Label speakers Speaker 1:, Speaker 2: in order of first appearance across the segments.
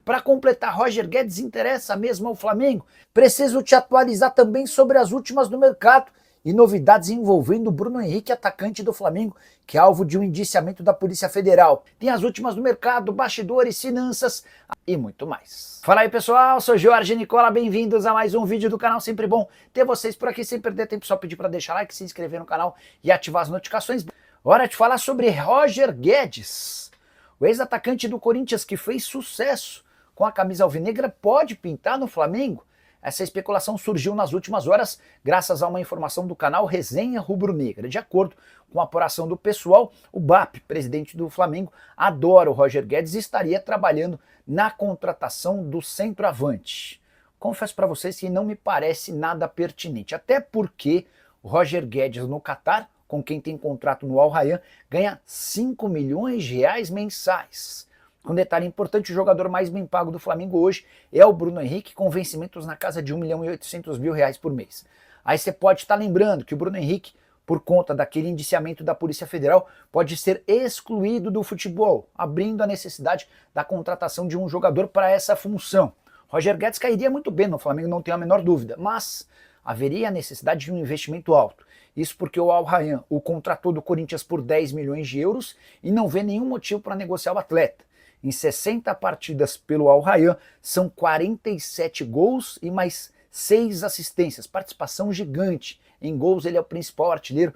Speaker 1: Para completar, Roger Guedes interessa mesmo ao Flamengo? Preciso te atualizar também sobre as últimas do mercado e novidades envolvendo o Bruno Henrique, atacante do Flamengo, que é alvo de um indiciamento da Polícia Federal. Tem as últimas do mercado, bastidores, finanças e muito mais. Fala aí pessoal, sou Jorge Nicola, bem-vindos a mais um vídeo do canal, sempre bom ter vocês por aqui, sem perder tempo, só pedir para deixar like, se inscrever no canal e ativar as notificações. Hora de falar sobre Roger Guedes. O ex-atacante do Corinthians que fez sucesso com a camisa alvinegra pode pintar no Flamengo? Essa especulação surgiu nas últimas horas graças a uma informação do canal Resenha Rubro-Negra. De acordo com a apuração do pessoal, o BAP, presidente do Flamengo, adora o Roger Guedes e estaria trabalhando na contratação do centroavante. Confesso para vocês que não me parece nada pertinente, até porque o Roger Guedes no Catar, com quem tem contrato no Al Rayyan, ganha 5 milhões de reais mensais. Um detalhe importante, o jogador mais bem pago do Flamengo hoje é o Bruno Henrique, com vencimentos na casa de 1.800.000 reais por mês. Aí você pode estar lembrando que o Bruno Henrique, por conta daquele indiciamento da Polícia Federal, pode ser excluído do futebol, abrindo a necessidade da contratação de um jogador para essa função. Roger Guedes cairia muito bem no Flamengo, não tenho a menor dúvida, mas haveria a necessidade de um investimento alto. Isso porque o Al Rayyan o contratou do Corinthians por 10 milhões de euros e não vê nenhum motivo para negociar o atleta. Em 60 partidas pelo Al Rayyan, são 47 gols e mais 6 assistências. Participação gigante. Em gols ele é o principal artilheiro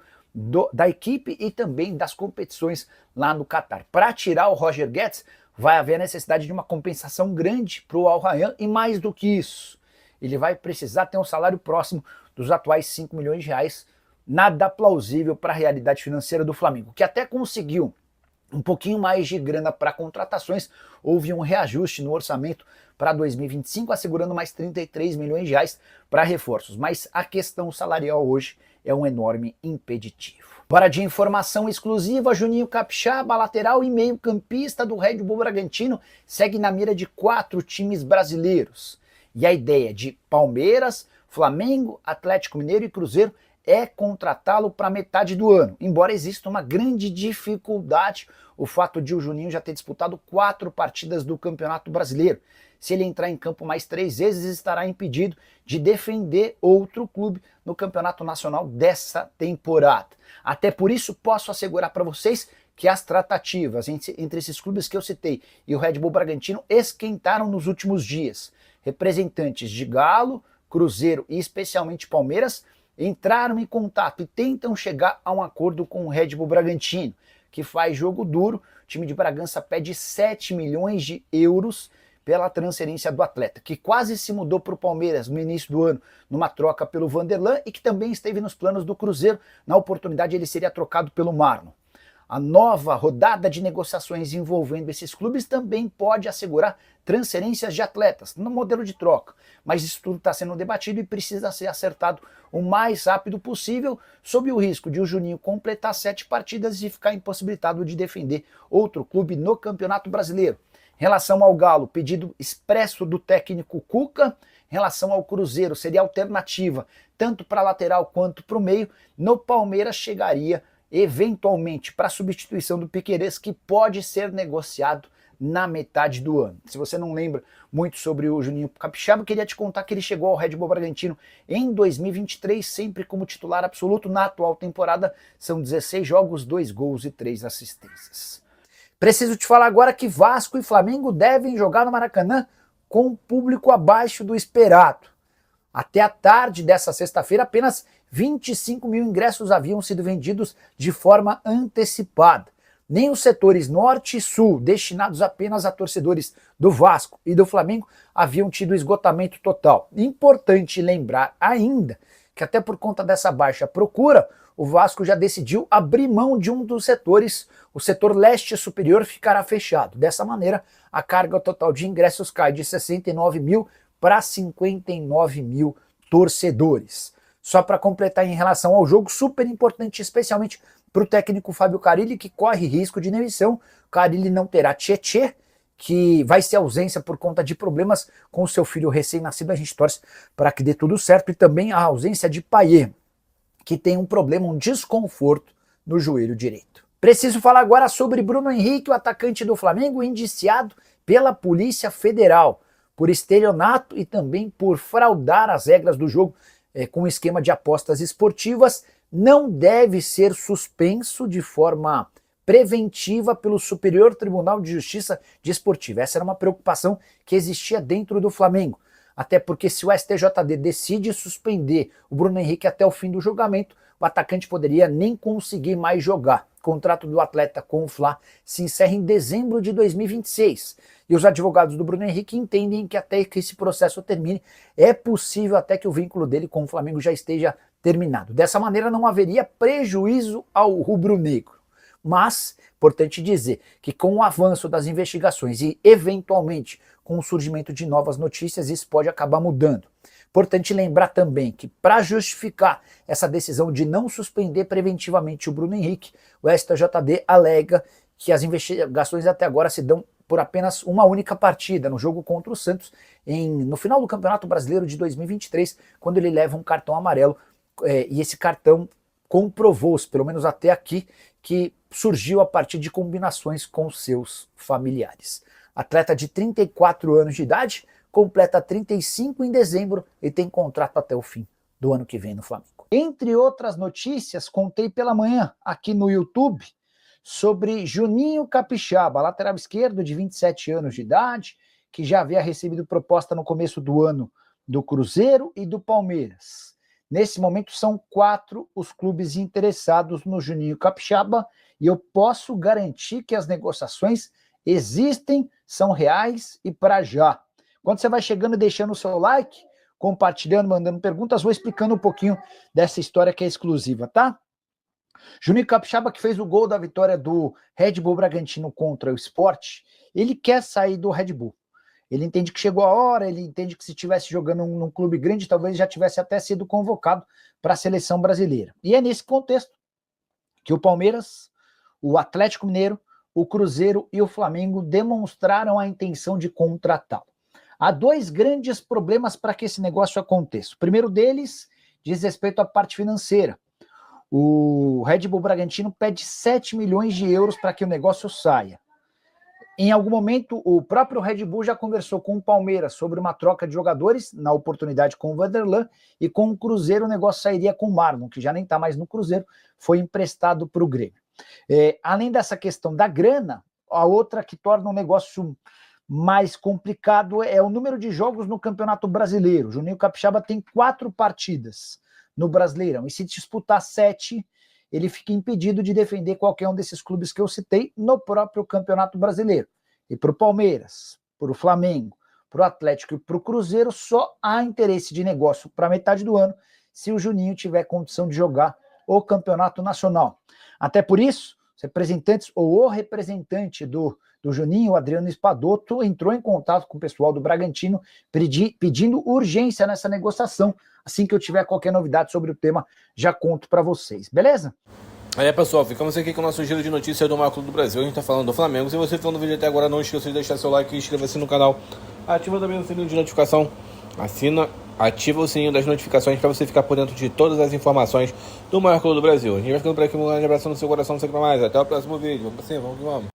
Speaker 1: da equipe e também das competições lá no Catar. Para tirar o Roger Guedes, vai haver a necessidade de uma compensação grande para o Al Rayyan e mais do que isso, ele vai precisar ter um salário próximo dos atuais 5 milhões de reais. Nada plausível para a realidade financeira do Flamengo, que até conseguiu um pouquinho mais de grana para contratações. Houve um reajuste no orçamento para 2025, assegurando mais 33 milhões de reais para reforços. Mas a questão salarial hoje é um enorme impeditivo. Bora de informação exclusiva, Juninho Capixaba, lateral e meio-campista do Red Bull Bragantino, segue na mira de 4 times brasileiros. E a ideia de Palmeiras, Flamengo, Atlético Mineiro e Cruzeiro é contratá-lo para metade do ano, embora exista uma grande dificuldade o fato de o Juninho já ter disputado 4 partidas do Campeonato Brasileiro. Se ele entrar em campo mais 3 vezes, estará impedido de defender outro clube no Campeonato Nacional dessa temporada. Até por isso posso assegurar para vocês que as tratativas entre esses clubes que eu citei e o Red Bull Bragantino esquentaram nos últimos dias. Representantes de Galo, Cruzeiro e especialmente Palmeiras entraram em contato e tentam chegar a um acordo com o Red Bull Bragantino, que faz jogo duro. O time de Bragança pede 7 milhões de euros pela transferência do atleta, que quase se mudou para o Palmeiras no início do ano, numa troca pelo Vanderlan, e que também esteve nos planos do Cruzeiro. Na oportunidade ele seria trocado pelo Marlon. A nova rodada de negociações envolvendo esses clubes também pode assegurar transferências de atletas no modelo de troca, mas isso tudo está sendo debatido e precisa ser acertado o mais rápido possível, sob o risco de o Juninho completar 7 partidas e ficar impossibilitado de defender outro clube no Campeonato Brasileiro. Em relação ao Galo, pedido expresso do técnico Cuca. Em relação ao Cruzeiro, seria alternativa tanto para a lateral quanto para o meio. No Palmeiras chegaria eventualmente para a substituição do Piquerez, que pode ser negociado na metade do ano. Se você não lembra muito sobre o Juninho Capixaba, eu queria te contar que ele chegou ao Red Bull Bragantino em 2023, sempre como titular absoluto. Na atual temporada são 16 jogos, 2 gols e 3 assistências. Preciso te falar agora que Vasco e Flamengo devem jogar no Maracanã com público abaixo do esperado. Até a tarde dessa sexta-feira, apenas 25 mil ingressos haviam sido vendidos de forma antecipada. Nem os setores norte e sul, destinados apenas a torcedores do Vasco e do Flamengo, haviam tido esgotamento total. Importante lembrar ainda que até por conta dessa baixa procura, o Vasco já decidiu abrir mão de um dos setores. O setor leste superior ficará fechado. Dessa maneira, a carga total de ingressos cai de 69 mil para 59 mil torcedores. Só para completar em relação ao jogo, super importante, especialmente para o técnico Fábio Carille, que corre risco de demissão. Carille não terá Tietê, que vai ser ausência por conta de problemas com o seu filho recém-nascido. A gente torce para que dê tudo certo. E também a ausência de Payet, que tem um problema, um desconforto no joelho direito. Preciso falar agora sobre Bruno Henrique, o atacante do Flamengo, indiciado pela Polícia Federal por estelionato e também por fraudar as regras do jogo com esquema de apostas esportivas, não deve ser suspenso de forma preventiva pelo Superior Tribunal de Justiça Desportiva. Essa era uma preocupação que existia dentro do Flamengo. Até porque se o STJD decide suspender o Bruno Henrique até o fim do julgamento, o atacante poderia nem conseguir mais jogar. O contrato do atleta com o Fla se encerra em dezembro de 2026. E os advogados do Bruno Henrique entendem que até que esse processo termine, é possível até que o vínculo dele com o Flamengo já esteja terminado. Dessa maneira não haveria prejuízo ao rubro-negro. Mas, importante dizer que com o avanço das investigações e, eventualmente, com o surgimento de novas notícias, isso pode acabar mudando. Importante lembrar também que, para justificar essa decisão de não suspender preventivamente o Bruno Henrique, o STJD alega que as investigações até agora se dão por apenas uma única partida, no jogo contra o Santos, no final do Campeonato Brasileiro de 2023, quando ele leva um cartão amarelo, e esse cartão comprovou-se, pelo menos até aqui, que surgiu a partir de combinações com seus familiares. Atleta de 34 anos de idade, completa 35 em dezembro e tem contrato até o fim do ano que vem no Flamengo. Entre outras notícias, contei pela manhã aqui no YouTube sobre Juninho Capixaba, lateral esquerdo de 27 anos de idade, que já havia recebido proposta no começo do ano do Cruzeiro e do Palmeiras. Nesse momento são 4 os clubes interessados no Juninho Capixaba e eu posso garantir que as negociações existem, são reais e para já. Quando você vai chegando e deixando o seu like, compartilhando, mandando perguntas, vou explicando um pouquinho dessa história que é exclusiva, tá? Juninho Capixaba, que fez o gol da vitória do Red Bull Bragantino contra o Sport, ele quer sair do Red Bull. Ele entende que chegou a hora, ele entende que se estivesse jogando num clube grande, talvez já tivesse até sido convocado para a seleção brasileira. E é nesse contexto que o Palmeiras, o Atlético Mineiro, o Cruzeiro e o Flamengo demonstraram a intenção de contratá-lo. Há 2 grandes problemas para que esse negócio aconteça. O primeiro deles diz respeito à parte financeira. O Red Bull Bragantino pede 7 milhões de euros para que o negócio saia. Em algum momento, o próprio Red Bull já conversou com o Palmeiras sobre uma troca de jogadores, na oportunidade com o Vanderlan, e com o Cruzeiro o negócio sairia com o Marlon, que já nem está mais no Cruzeiro, foi emprestado para o Grêmio. Além dessa questão da grana, a outra que torna o negócio mais complicado é o número de jogos no Campeonato Brasileiro. O Juninho Capixaba tem 4 partidas no Brasileirão, e se disputar 7, ele fica impedido de defender qualquer um desses clubes que eu citei no próprio Campeonato Brasileiro. E para o Palmeiras, para o Flamengo, para o Atlético e para o Cruzeiro, só há interesse de negócio para metade do ano se o Juninho tiver condição de jogar o Campeonato Nacional. Até por isso, os representantes ou o representante do Juninho, o Adriano Espadoto, entrou em contato com o pessoal do Bragantino pedindo urgência nessa negociação. Assim que eu tiver qualquer novidade sobre o tema, já conto para vocês, beleza?
Speaker 2: Aí pessoal, ficamos aqui com o nosso giro de notícias do maior clube do Brasil. A gente tá falando do Flamengo. Se você ficou no vídeo até agora, não esqueça de deixar seu like e inscrever-se no canal. Ativa também o sininho de notificação. Ativa o sininho das notificações para você ficar por dentro de todas as informações do maior clube do Brasil. A gente vai ficando por aqui, um grande abraço no seu coração, não sei o que mais. Até o próximo vídeo. Vamos pra cima, vamos que vamos.